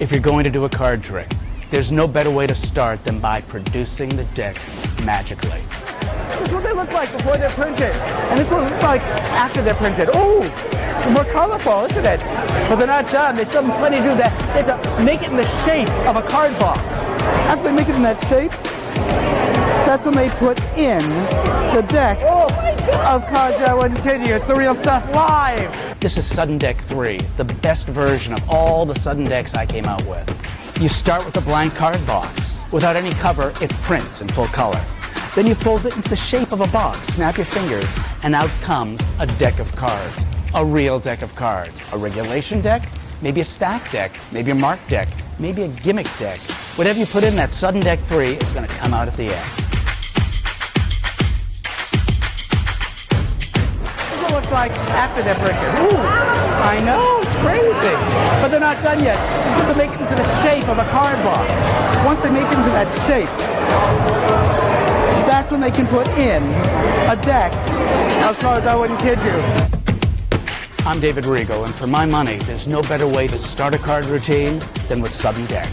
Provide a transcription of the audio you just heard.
If you're going to do a card trick, there's no better way to start than by producing the deck magically. This is what they look like before they're printed. And this is what it looks like after they're printed. Ooh, they're more colorful, isn't it? But they're not done. They still have plenty to do that. They have to make it in the shape of a card box. After they make it in that shape, that's when they put in the deck of cards that would continue. It's the real stuff live. This is Sudden Deck 3, the best version of all the Sudden Decks I came out with. You start with a blank card box. Without any cover, it prints in full color. Then you fold it into the shape of a box, snap your fingers, and out comes a deck of cards. A real deck of cards. A regulation deck, maybe a stack deck, maybe a mark deck, maybe a gimmick deck. Whatever you put in that Sudden Deck 3 is going to come out at the end. It looks like after they're printed. Ooh, I know, it's crazy. But they're not done yet. You have to make it into the shape of a card box. Once they make it into that shape, that's when they can put in a deck of cards. I wouldn't kid you. I'm David Regal, and for my money, there's no better way to start a card routine than with Sudden Deck.